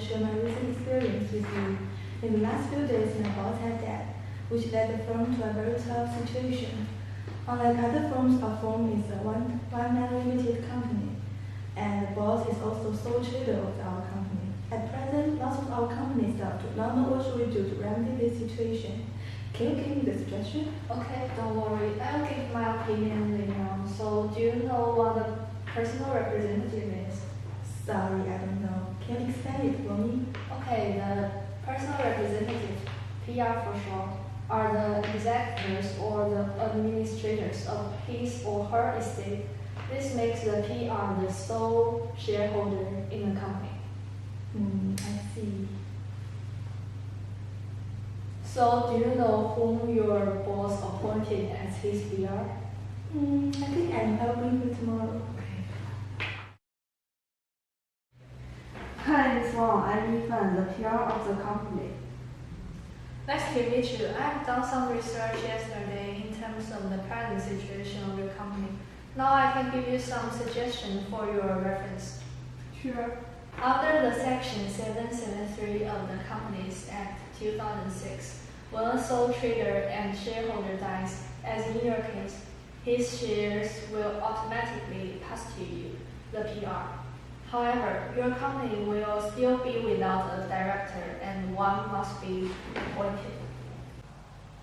to share my recent experience with you. In the last few days, my boss had died, which led the firm to a very tough situation. Unlike other firms, our firm is a one-man limited company, and the boss is also sole trader of our company. At present, lots of our company staff do not know what should we do to remedy this situation. Can you give me the suggestion? Okay, don't worry. I'll give my opinion later on. So, do you know what a personal representative is? Sorry, I don't know. Can you explain it for me? Okay, the personal representative, PR for short, are the executors or the administrators of his or her estate. This makes the PR the sole shareholder in the company. I see. So, do you know whom your boss appointed as his PR? I think I'll bring you tomorrow. Hi, Ms. Wang. I'm Yifan, the PR of the company. Nice to meet you. I've done some research yesterday in terms of the present situation of your company. Now I can give you some suggestions for your reference. Sure. Under the Section 773 of the Companies Act 2006, when a sole trader and shareholder dies, as in your case, his shares will automatically pass to you, the PR. However, your company will still be without a director and one must be appointed.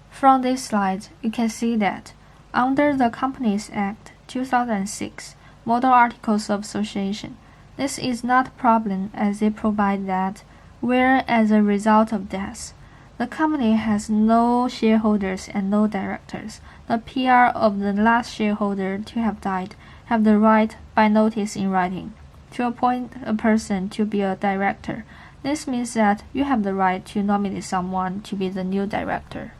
From this slide, you can see that under the Companies Act 2006, Model Articles of Association, this is not a problem as they provide that where as a result of death, the company has no shareholders and no directors, the PR of the last shareholder to have died have the right by notice in writing to appoint a person to be a director. This means that you have the right to nominate someone to be the new director.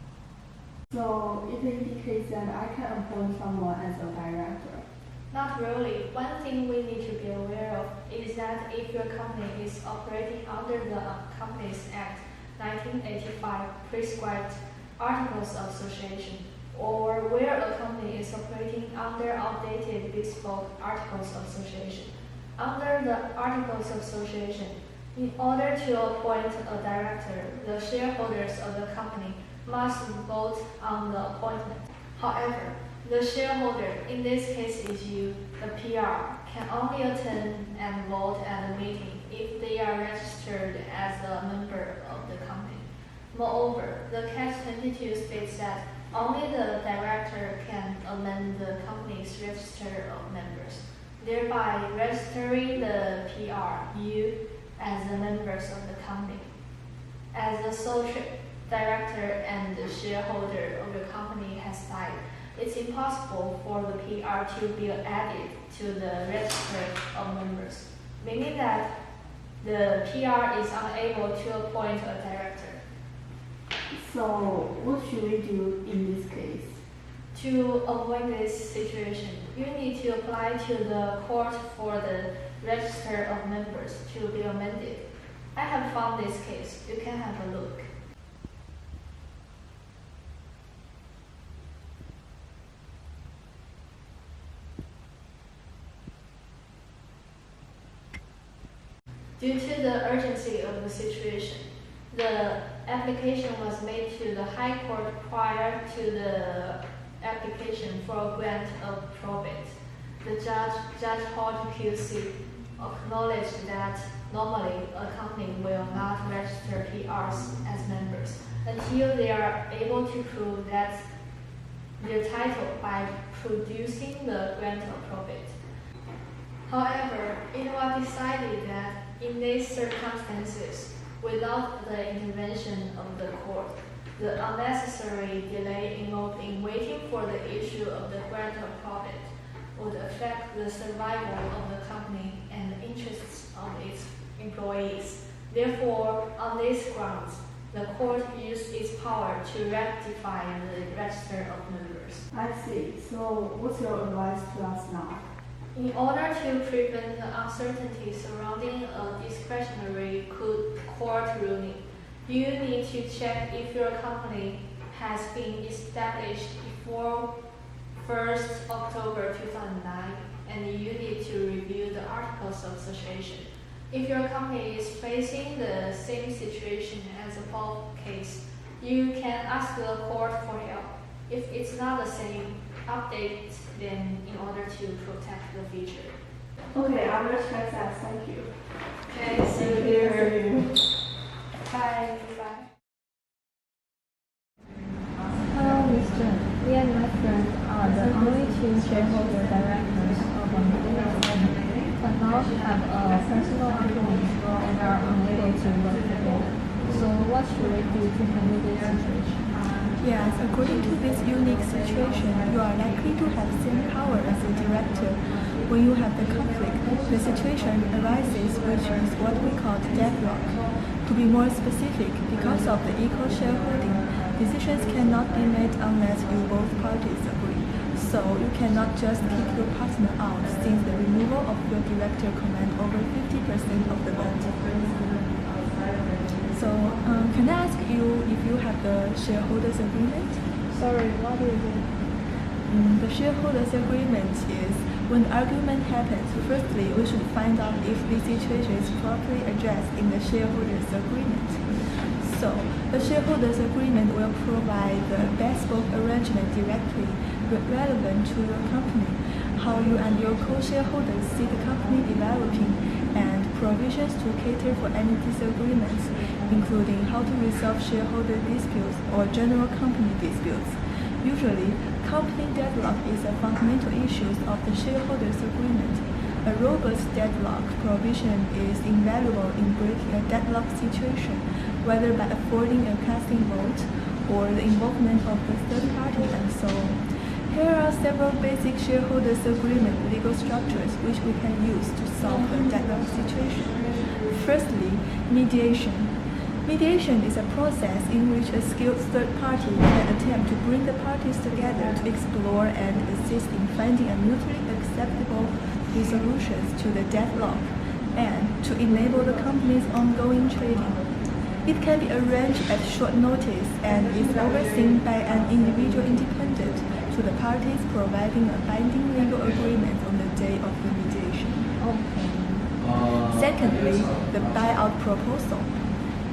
So it indicates that I can appoint someone as a director. Not really. One thing we need to be aware of is that if your company is operating under the Companies Act 1985 prescribed Articles of Association, or where a company is operating under outdated bespoke Articles of Association. Under the Articles of Association, in order to appoint a director, the shareholders of the company must vote on the appointment. However, the shareholder, in this case is you, the PR, can only attend and vote at the meeting if they are registered as a member of the company. Moreover, the Catch-22 states that only the director can amend the company's register of members, thereby registering the PR, you, as the members of the company. As the sole director and the shareholder of the company has died, it's impossible for the PR to be added to the register of members, meaning that the PR is unable to appoint a director. So what should we do in this case? To avoid this situation, you need to apply to the court for the register of members to be amended. I have found this case. You can have a look. Due to the urgency of the situation, the application was made to the High Court prior to the application for a grant of probate. The Judge Hall QC acknowledged that normally a company will not register PRs as members until they are able to prove that their title by producing the grant of probate. However, it was decided that in these circumstances, without the intervention of the court, the unnecessary delay involved in waiting for the issue of the grant of probate would affect the survival of the company and the interests of its employees. Therefore, on these grounds, the court used its power to rectify the register of members. I see. So what's your advice to us now? In order to prevent the uncertainty surrounding a discretionary court ruling, you need to check if your company has been established before 1st October 2009, and you need to review the Articles of Association. If your company is facing the same situation as the Paul case, you can ask the court for help. If it's not the same, update them in order to protect the future. Okay, I will check that. Thank you. Okay, see you here. Bye. Bye. Hello, Mr. Me and my friend are the only two shareholder directors of a limited but now have a personal argument and are unable to work together. So what should we do to handle this situation? Yes, according to this unique situation, you are likely to have same power as a director. When you have the conflict, the situation arises, which is what we call deadlock. To be more specific, because of the equal shareholding, decisions cannot be made unless you both parties agree. So you cannot just kick your partner out, since the removal of your director commands over 50% of the vote. So, can I ask you if you have the shareholders agreement? Sorry, what do you do? The shareholders agreement is when the argument happens, firstly, we should find out if the situation is properly addressed in the shareholders agreement. So, the shareholders agreement will provide the bespoke arrangement directly relevant to your company, how you and your co-shareholders see the company developing, and provisions to cater for any disagreements, including how to resolve shareholder disputes or general company disputes. Usually, company deadlock is a fundamental issue of the shareholders agreement. A robust deadlock provision is invaluable in breaking a deadlock situation, whether by affording a casting vote or the involvement of the third party and so on. Here are several basic shareholders agreement legal structures which we can use to solve the deadlock situation. Firstly, mediation. Mediation is a process in which a skilled third party can attempt to bring the parties together to explore and assist in finding a mutually acceptable resolutions to the deadlock and to enable the company's ongoing trading. It can be arranged at short notice and is overseen by an individual independent to the parties, providing a binding legal agreement on the day of the mediation. Okay. Secondly, the buyout proposal.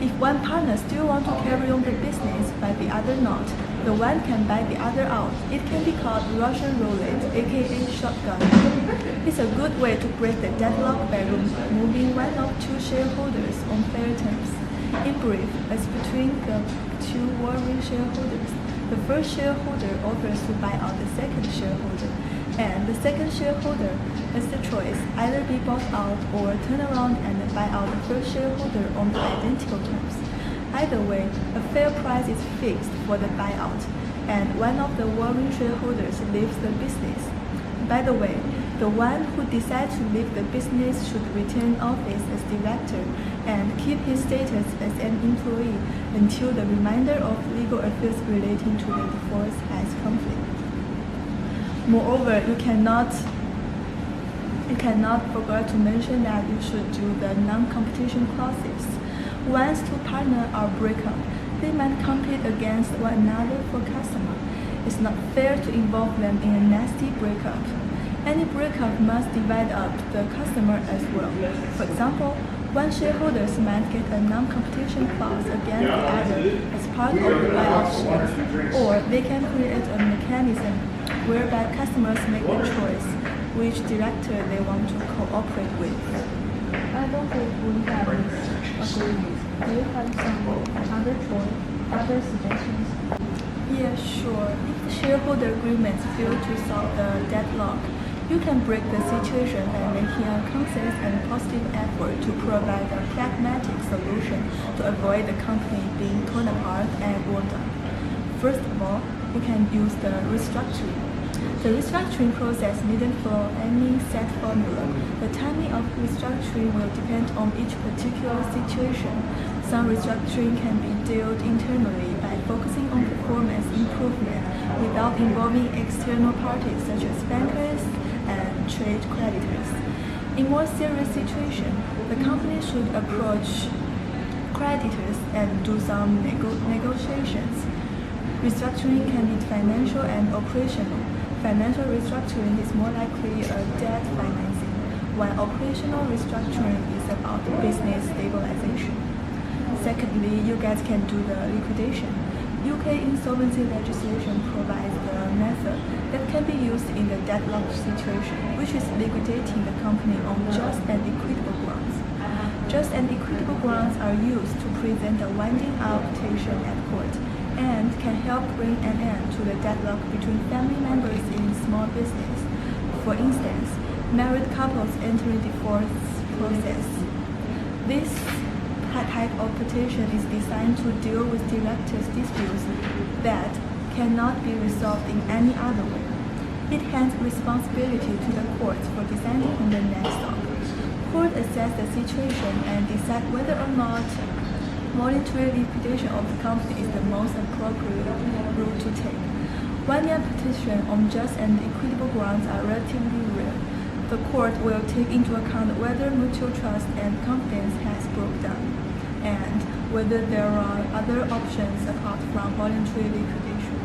If one partner still wants to carry on the business but the other not, the one can buy the other out. It can be called Russian roulette, aka shotgun. It's a good way to break the deadlock by removing one of two shareholders on fair terms. In brief, as between the two warring shareholders, the first shareholder offers to buy out the second shareholder, and the second shareholder has the choice either be bought out or turn around and buy out the first shareholder on the identical terms. Either way, a fair price is fixed for the buyout, and one of the warring shareholders leaves the business. By the way, the one who decides to leave the business should retain office as director and keep his status as an employee until the remainder of legal affairs relating to the divorce has completed. Moreover, you cannot forget to mention that you should do the non-competition clauses. Once two partners are break up, they might compete against one another for customer. It's not fair to involve them in a nasty breakup. Any breakup must divide up the customer as well. For example, one shareholder might get a non-competition clause against the other as part of the buyout share, or they can create a mechanism whereby customers make the choice which director they want to cooperate with. I don't think we have this agreement. Do you have some other choice, other suggestions? Yeah, sure. If the shareholder agreements fail to solve the deadlock, you can break the situation by making a conscious and positive effort to provide a pragmatic solution to avoid the company being torn apart and wound up. First of all, you can use the restructuring. The restructuring process needn't follow any set formula. The timing of restructuring will depend on each particular situation. Some restructuring can be dealt internally by focusing on performance improvement without involving external parties such as bankers and trade creditors. In more serious situations, the company should approach creditors and do some negotiations. Restructuring can be financial and operational. Financial restructuring is more likely a debt financing, while operational restructuring is about business stabilization. Secondly, you guys can do the liquidation. UK insolvency legislation provides the method that can be used in the deadlock situation, which is liquidating the company on just and equitable grounds. Just and equitable grounds are used to present a winding up petition at court and can help bring an end to the deadlock between family members in small business. For instance, married couples entering divorce process. This type of petition is designed to deal with directors' disputes that cannot be resolved in any other way. It hands responsibility to the courts for deciding on the next step. Court assess the situation and decide whether or not voluntary liquidation of the company is the most appropriate route to take. One-year petition on just and equitable grounds are relatively rare. The court will take into account whether mutual trust and confidence has broken down, and whether there are other options apart from voluntary liquidation.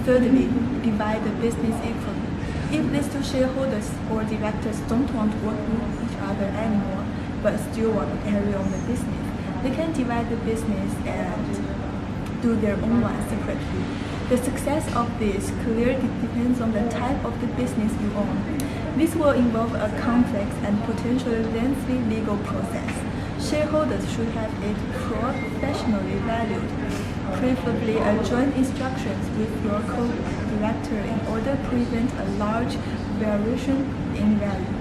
Thirdly, divide the business equally. If these two shareholders or directors don't want to work with each other anymore, but still want to carry on the business, they can divide the business and do their own one separately. The success of this clearly depends on the type of the business you own. This will involve a complex and potentially lengthy legal process. Shareholders should have it professionally valued, preferably a joint instructions with your co-director in order to prevent a large variation in value.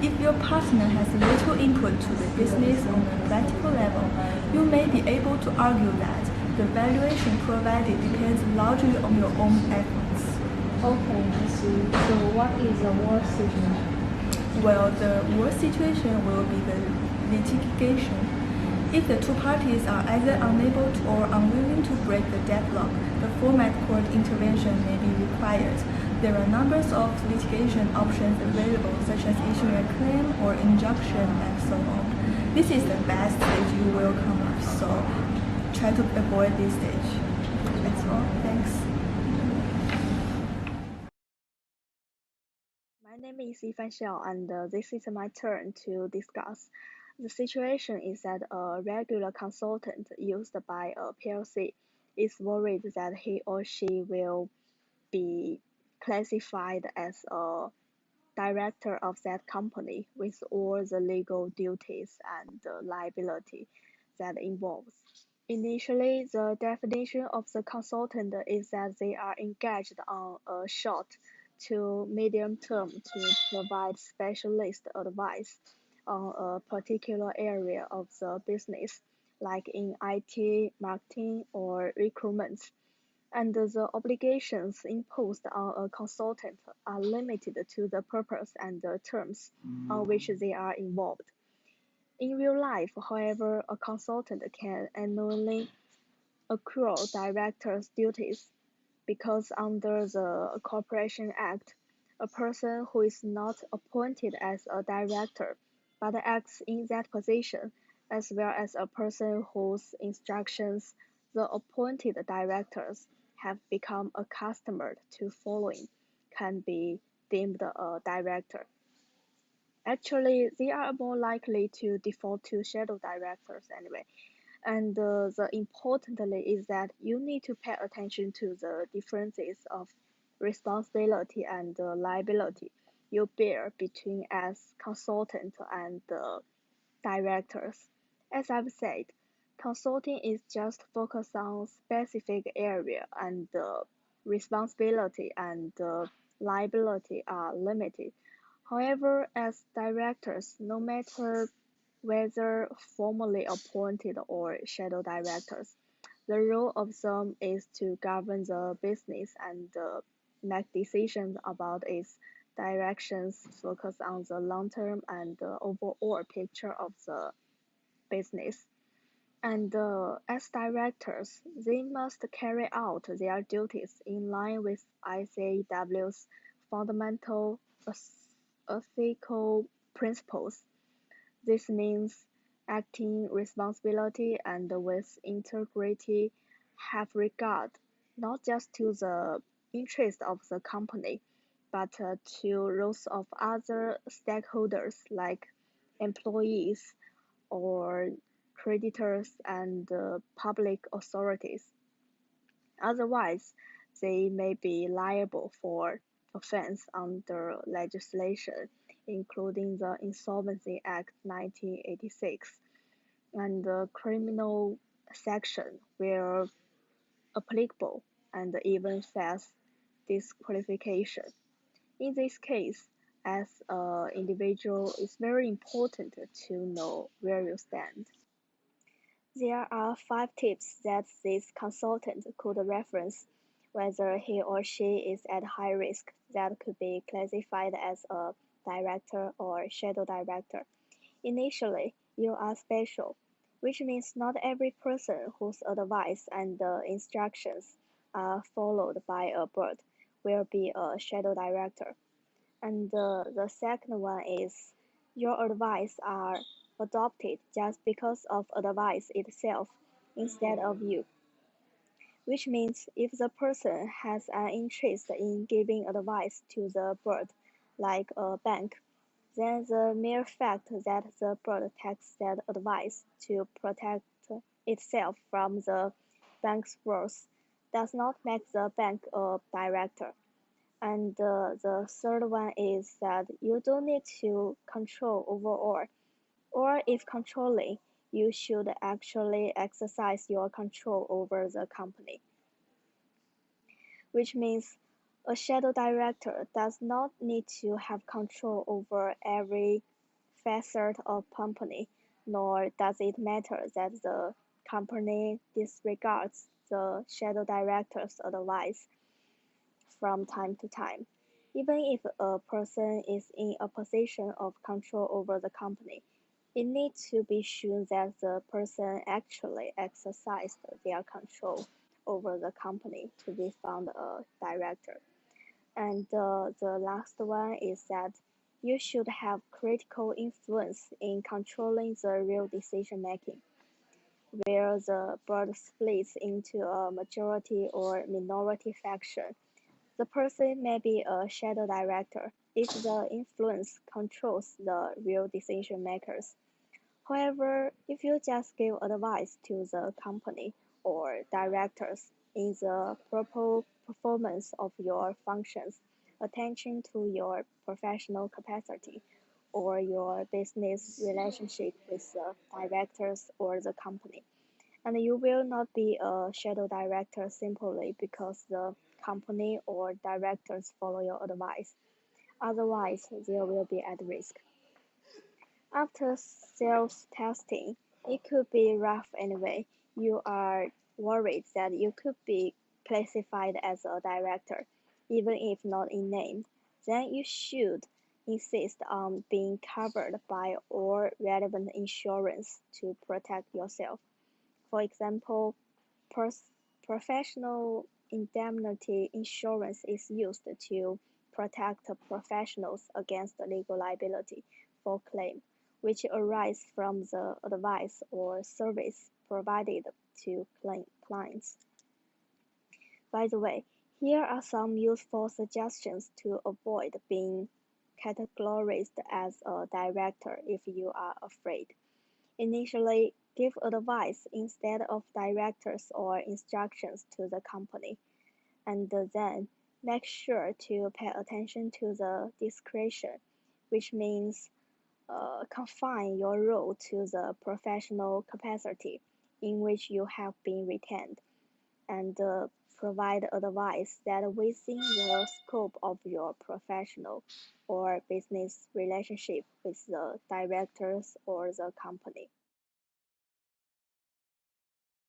If your partner has little input to the business on a practical level, you may be able to argue that the valuation provided depends largely on your own efforts. Okay, I see. So what is the worst situation? Well, the worst situation will be the litigation. If the two parties are either unable to or unwilling to break the deadlock, the formal court intervention may be required. There are numbers of litigation options available, such as issuing a claim or injunction and so on. This is the best stage you will come up, so try to avoid this stage. That's all. Thanks. My name is Yifan Xiao, and this is my turn to discuss. The situation is that a regular consultant used by a PLC is worried that he or she will be classified as a director of that company with all the legal duties and liability that involves. Initially, the definition of the consultant is that they are engaged on a short to medium term to provide specialist advice on a particular area of the business, like in IT, marketing, or recruitment. And the obligations imposed on a consultant are limited to the purpose and the terms on which they are involved. In real life, however, a consultant can annually accrue director's duties because under the Corporation Act, a person who is not appointed as a director but acts in that position, as well as a person whose instructions the appointed directors have become accustomed to following, can be deemed a director. Actually, they are more likely to default to shadow directors anyway. And the importantly is that you need to pay attention to the differences of responsibility and liability you bear between as consultant and directors. As I've said, consulting is just focused on specific area and responsibility and liability are limited. However, as directors, no matter whether formally appointed or shadow directors, the role of them is to govern the business and make decisions about its directions, focus on the long-term and overall picture of the business. And as directors, they must carry out their duties in line with XIAO's fundamental ethical principles. This means acting responsibility and with integrity, have regard not just to the interest of the company, but to rules of other stakeholders like employees or creditors and public authorities. Otherwise, they may be liable for offense under legislation, including the Insolvency Act 1986 and the criminal section where applicable, and even face disqualification. In this case, as an individual, it's very important to know where you stand. There are 5 tips that this consultant could reference whether he or she is at high risk that could be classified as a director or shadow director. Initially, you are special, which means not every person whose advice and instructions are followed by a board will be a shadow director. And the second one is your advice are adopted just because of advice itself instead of you, which means if the person has an interest in giving advice to the board, like a bank, then the mere fact that the board takes that advice to protect itself from the bank's rules does not make the bank a director. And the third one is that you don't need to control overall, or if controlling, you should actually exercise your control over the company, which means a shadow director does not need to have control over every facet of company, nor does it matter that the company disregards the shadow director's advice from time to time. Even if a person is in a position of control over the company, it needs to be shown that the person actually exercised their control over the company to be found a director. And the last one is that you should have critical influence in controlling the real decision making, where the board splits into a majority or minority faction. The person may be a shadow director if the influence controls the real decision makers. However, if you just give advice to the company or directors in the proper performance of your functions, attention to your professional capacity, or your business relationship with the directors or the company, and you will not be a shadow director simply because the company or directors follow your advice. Otherwise, they will be at risk. After sales testing, it could be rough anyway. You are worried that you could be classified as a director, even if not in name. Then you should insist on being covered by all relevant insurance to protect yourself. For example, professional indemnity insurance is used to protect professionals against legal liability for claim, which arise from the advice or service provided to clients. By the way, here are some useful suggestions to avoid being categorized as a director if you are afraid. Initially, give advice instead of directors or instructions to the company, and then make sure to pay attention to the discretion, which means confine your role to the professional capacity in which you have been retained, and provide advice that within the scope of your professional or business relationship with the directors or the company.